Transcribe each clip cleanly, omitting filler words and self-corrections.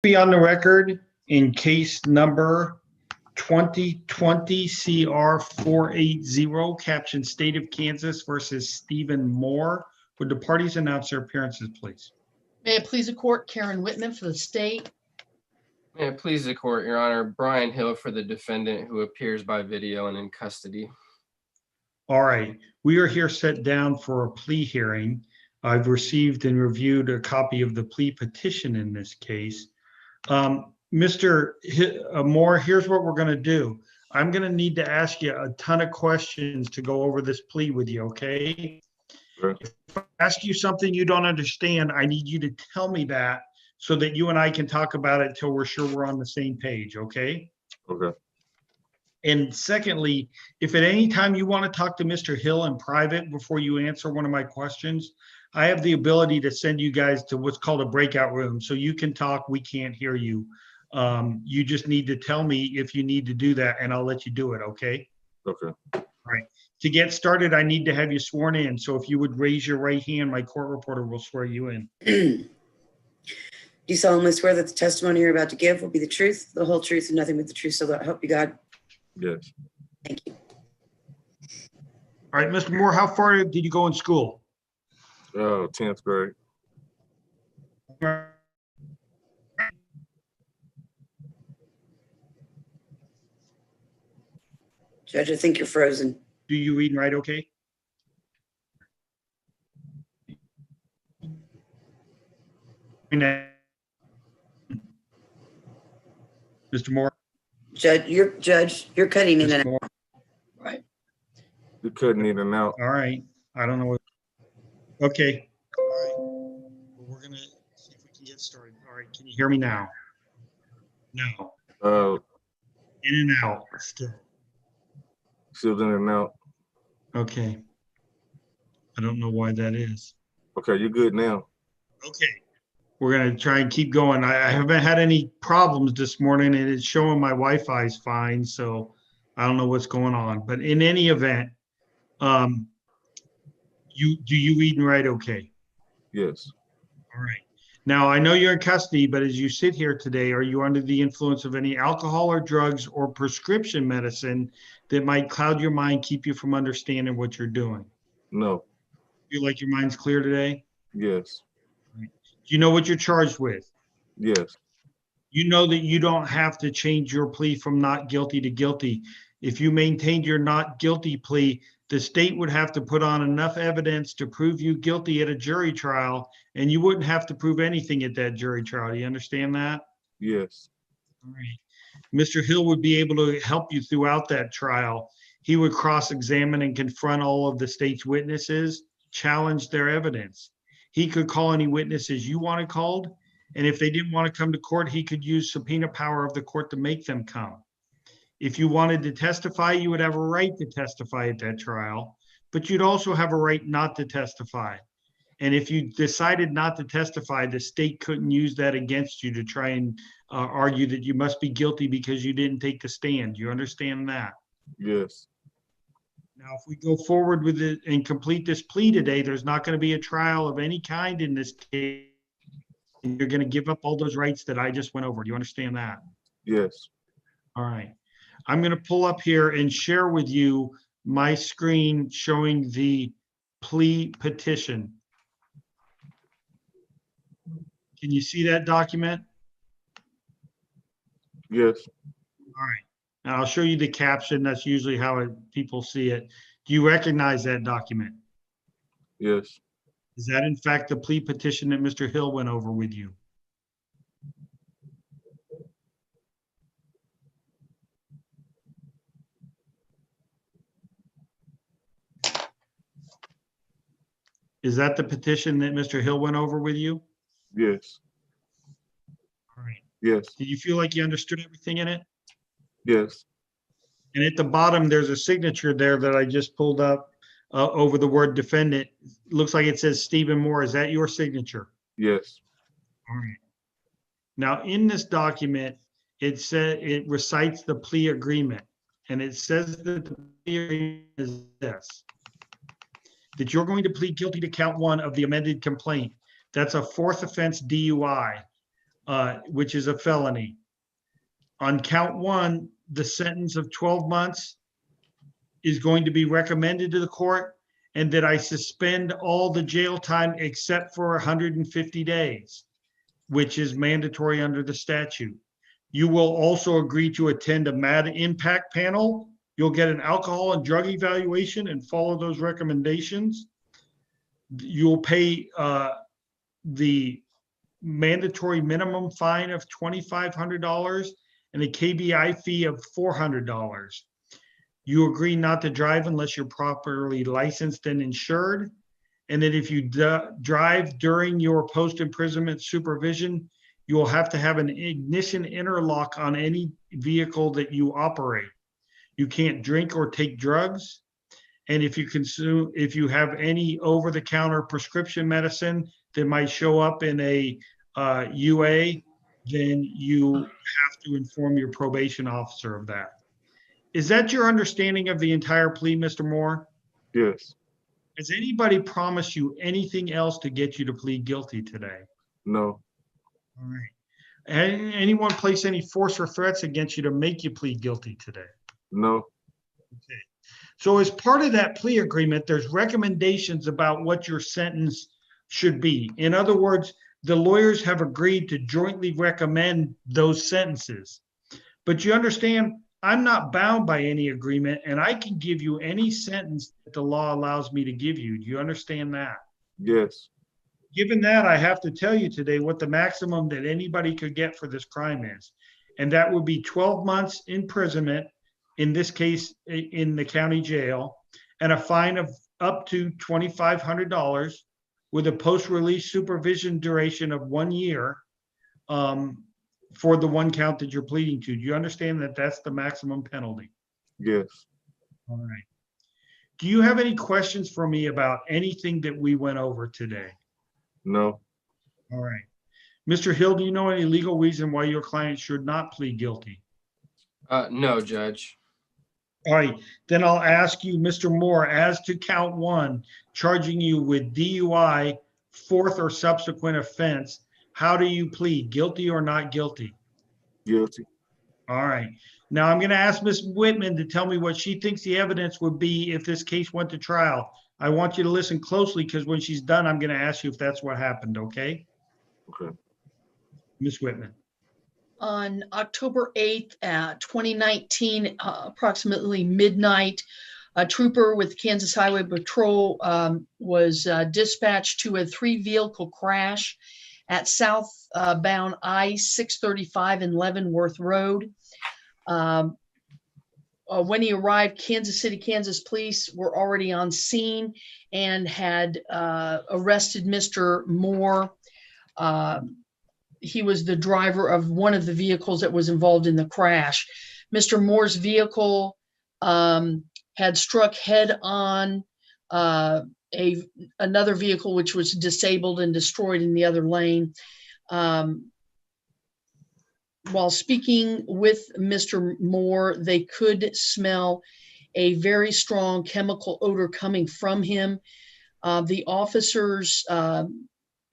Be on the record in case number 2020CR480, captioned State of Kansas versus Stevin Moore. Would the parties announce their appearances, please? May it please the court, Karen Whitman for the state. May it please the court, Your Honor, Brian Hill for the defendant who appears by video and in custody. All right, we are here set down for a plea hearing. I've received and reviewed a copy of the plea petition in this case. Mr. Moore, here's what we're going to do. I'm going to need to ask you a ton of questions to go over this plea with you, okay? Sure. If I ask you something you don't understand, I need you to tell me that so that you and I can talk about it till we're sure we're on the same page, okay? Okay. And secondly, if at any time you want to talk to Mr. Hill in private before you answer one of my questions, I have the ability to send you guys to what's called a breakout room. So you can talk, we can't hear you. You just need to tell me if you need to do that and I'll let you do it, okay? Okay. All right. To get started, I need to have you sworn in. So if you would raise your right hand, my court reporter will swear you in. Do you solemnly swear that the testimony you're about to give will be the truth, the whole truth, and nothing but the truth, so that help you God? Yes. Thank you. All right, Mr. Moore, how far did you go in school? 10th grade. Judge, I think you're frozen. Do you read and write okay? Mr. Moore? Judge, you're cutting in Mr. and out. Moore? Right. You're cutting in and out. All right. I don't know what. Okay. All right. Well, we're going to see if we can get started. All right. Can you hear me now? No. In and out still. Still in and out. Okay. I don't know why that is. Okay, you're good now. Okay. We're going to try and keep going. I haven't had any problems this morning and it's showing my Wi-Fi is fine. So I don't know what's going on. But in any event, do you read and write okay? Yes. All right. Now, I know you're in custody, but as you sit here today, are you under the influence of any alcohol or drugs or prescription medicine that might cloud your mind, keep you from understanding what you're doing? No. Feel like your mind's clear today? Yes. Do you know what you're charged with? Yes. You know that you don't have to change your plea from not guilty to guilty. If you maintained your not guilty plea, the state would have to put on enough evidence to prove you guilty at a jury trial, and you wouldn't have to prove anything at that jury trial. Do you understand that? Yes. All right. Mr. Hill would be able to help you throughout that trial. He would cross-examine and confront all of the state's witnesses, challenge their evidence. He could call any witnesses you wanted called, and if they didn't want to come to court, he could use subpoena power of the court to make them come. If you wanted to testify, you would have a right to testify at that trial, but you'd also have a right not to testify. And if you decided not to testify, the state couldn't use that against you to try and argue that you must be guilty because you didn't take the stand. You understand that? Yes. Now, if we go forward with it and complete this plea today, there's not going to be a trial of any kind in this case. And you're going to give up all those rights that I just went over. Do you understand that? Yes. All right. I'm going to pull up here and share with you my screen showing the plea petition. Can you see that document? Yes. All right. And I'll show you the caption. That's usually how people see it. Do you recognize that document? Yes. Is that in fact the plea petition that Mr. Hill went over with you? Is that the petition that Mr. Hill went over with you? Yes. All right. Yes. Did you feel like you understood everything in it? Yes. And at the bottom, there's a signature there that I just pulled up over the word defendant. Looks like it says Stevin Moore. Is that your signature? Yes. All right. Now, in this document, it recites the plea agreement, and it says that the plea agreement is this: that you're going to plead guilty to count 1 of the amended complaint. That's a 4th offense DUI. which is a felony. On count one, the sentence of 12 months is going to be recommended to the court, and that I suspend all the jail time except for 150 days, which is mandatory under the statute. You will also agree to attend a MAD impact panel. You'll get an alcohol and drug evaluation and follow those recommendations. You'll pay the mandatory minimum fine of $2,500 and a KBI fee of $400. You agree not to drive unless you're properly licensed and insured. And that if you drive during your post-imprisonment supervision, you will have to have an ignition interlock on any vehicle that you operate. You can't drink or take drugs. And if you have any over-the-counter prescription medicine that might show up in a UA, then you have to inform your probation officer of that. Is that your understanding of the entire plea, Mr. Moore? Yes. Has anybody promised you anything else to get you to plead guilty today? No. All right. Anyone place any force or threats against you to make you plead guilty today? No. Okay. So as part of that plea agreement, there's recommendations about what your sentence should be. In other words, the lawyers have agreed to jointly recommend those sentences. But you understand, I'm not bound by any agreement, and I can give you any sentence that the law allows me to give you. Do you understand that? Yes. Given that, I have to tell you today what the maximum that anybody could get for this crime is. And that would be 12 months imprisonment, in this case, in the county jail, and a fine of up to $2,500 with a post-release supervision duration of 1 year for the one count that you're pleading to. Do you understand that that's the maximum penalty? Yes. All right. Do you have any questions for me about anything that we went over today? No. All right. Mr. Hill, do you know any legal reason why your client should not plead guilty? No, Judge. All right, then I'll ask you, Mr. Moore, as to count one, charging you with DUI, fourth or subsequent offense, how do you plead, guilty or not guilty? Guilty. All right. Now I'm going to ask Ms. Whitman to tell me what she thinks the evidence would be if this case went to trial. I want you to listen closely because when she's done, I'm going to ask you if that's what happened, okay? Okay. Ms. Whitman. On October 8th, 2019, approximately midnight, a trooper with Kansas Highway Patrol was dispatched to a 3-vehicle crash at southbound I-635 in Leavenworth Road. When he arrived, Kansas City, Kansas police were already on scene and had arrested Mr. Moore. He was the driver of one of the vehicles that was involved in the crash. Mr. Moore's vehicle had struck head on another vehicle which was disabled and destroyed in the other lane. While speaking with Mr. Moore, they could smell a very strong chemical odor coming from him. The officers,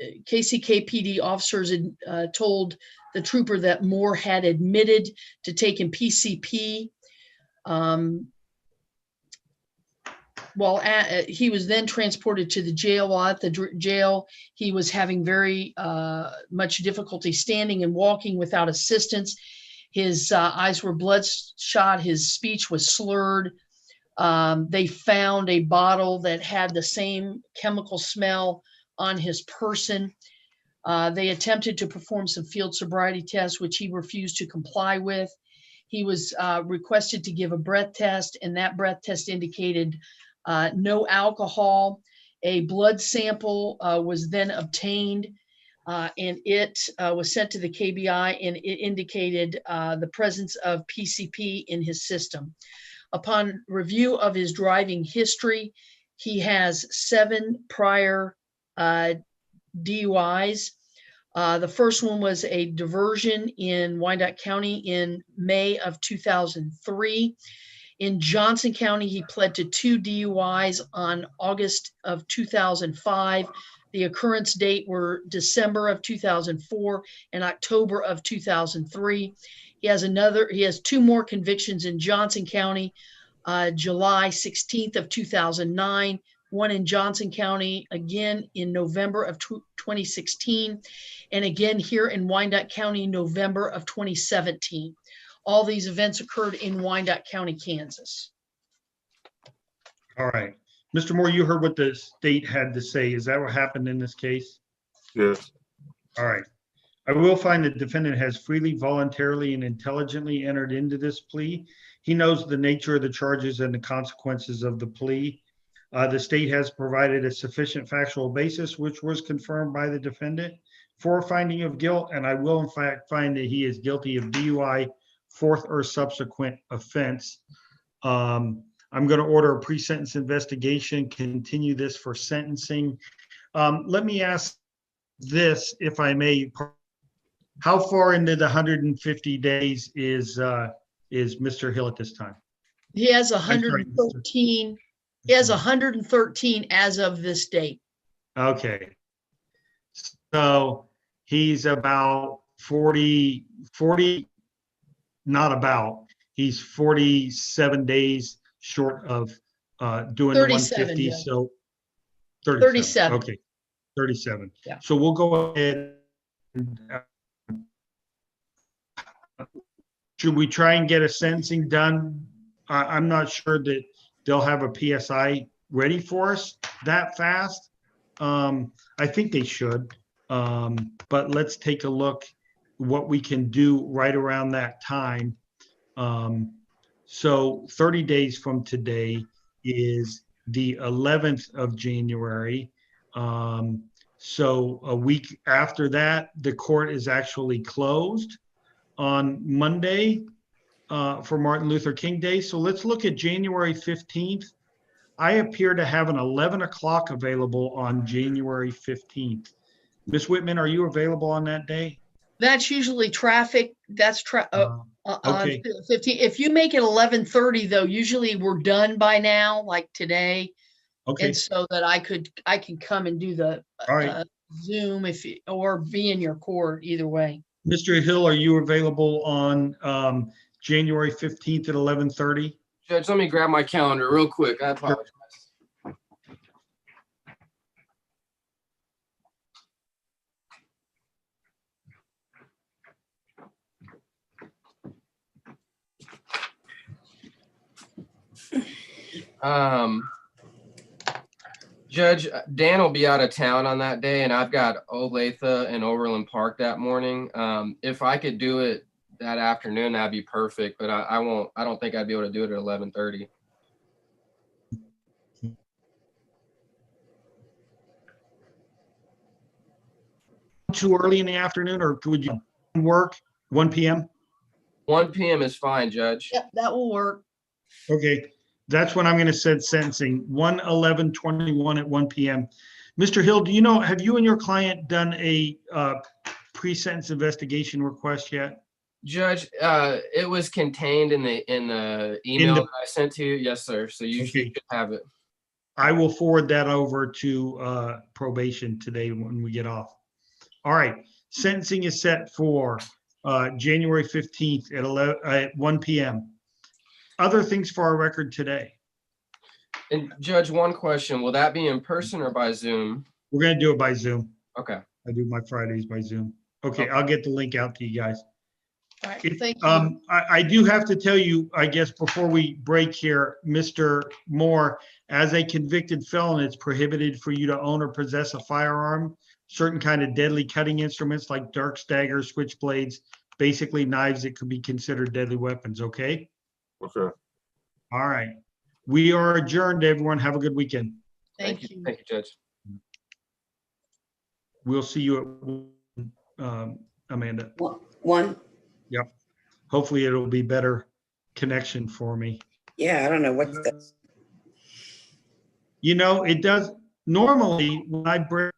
KCKPD officers had told the trooper that Moore had admitted to taking PCP. He was then transported to the jail. While at the jail, he was having very much difficulty standing and walking without assistance. His eyes were bloodshot. His speech was slurred. They found a bottle that had the same chemical smell on his person. They attempted to perform some field sobriety tests, which he refused to comply with. He was requested to give a breath test, and that breath test indicated no alcohol. A blood sample was then obtained, and it was sent to the KBI, and it indicated the presence of PCP in his system. Upon review of his driving history, he has 7 prior DUIs. The first one was a diversion in Wyandotte County in May of 2003. In Johnson County, he pled to 2 DUIs on August of 2005. The occurrence date were December of 2004 and October of 2003. He has two more convictions in Johnson County, July 16th of 2009, one in Johnson County again in November of 2016, and again here in Wyandotte County, November of 2017. All these events occurred in Wyandotte County, Kansas. All right. Mr. Moore, you heard what the state had to say. Is that what happened in this case? Yes. All right. I will find the defendant has freely, voluntarily, and intelligently entered into this plea. He knows the nature of the charges and the consequences of the plea. The state has provided a sufficient factual basis, which was confirmed by the defendant for finding of guilt. And I will in fact find that he is guilty of DUI, fourth or subsequent offense. I'm going to order a pre-sentence investigation, continue this for sentencing. Let me ask this, if I may. How far into the 150 days is Mr. Hill at this time? He has sorry, 113. He has 113 as of this date. Okay. So he's about 40, not about, he's 47 days short of doing the 37, 150. yeah. So 37. Okay, 37. Yeah. So we'll go ahead. And, should we try and get a sentencing done? I'm not sure that they'll have a PSI ready for us that fast. I think they should, but let's take a look what we can do right around that time. So 30 days from today is the 11th of January. So a week after that, the court is actually closed on Monday for Martin Luther King Day. So let's look at January 15th. I appear to have an 11 o'clock available on January 15th. Ms. Whitman, are you available on that day? That's usually traffic. That's Okay. 15. If you make it 11:30 though, usually we're done by now, like today. Okay. And so that I can come and do the All right. Zoom or be in your court either way. Mr. Hill, are you available on January 15th at 11:30? Judge, let me grab my calendar real quick. I apologize. Judge, Dan will be out of town on that day, and I've got Olathe and Overland Park that morning. If I could do it that afternoon, that'd be perfect, but I won't. I don't think I'd be able to do it at 11:30. Too early in the afternoon, or could you work 1 p.m.? 1 p.m. is fine, Judge. Yep, that will work. Okay, that's when I'm going to set sentencing, 1/11/21 at 1 p.m. Mr. Hill, do you know, have you and your client done a pre-sentence investigation request yet? Judge, it was contained in the email that I sent to you. Yes, sir. So you should have it. I will forward that over to probation today when we get off. All right, sentencing is set for January 15th at 1 p.m. Other things for our record today. And Judge, one question, will that be in person or by Zoom? We're going to do it by Zoom. Okay. I do my Fridays by Zoom. Okay, I'll get the link out to you guys. All right, thank you. I do have to tell you, I guess, before we break here, Mr. Moore, as a convicted felon, it's prohibited for you to own or possess a firearm, certain kind of deadly cutting instruments like darts, daggers, switchblades, basically knives that could be considered deadly weapons, okay? Okay. All right. We are adjourned, everyone. Have a good weekend. Thank you. Thank you, Judge. We'll see you at Amanda. One? Yep. Hopefully it'll be better connection for me. Yeah, I don't know what's this. You know, it does normally when I break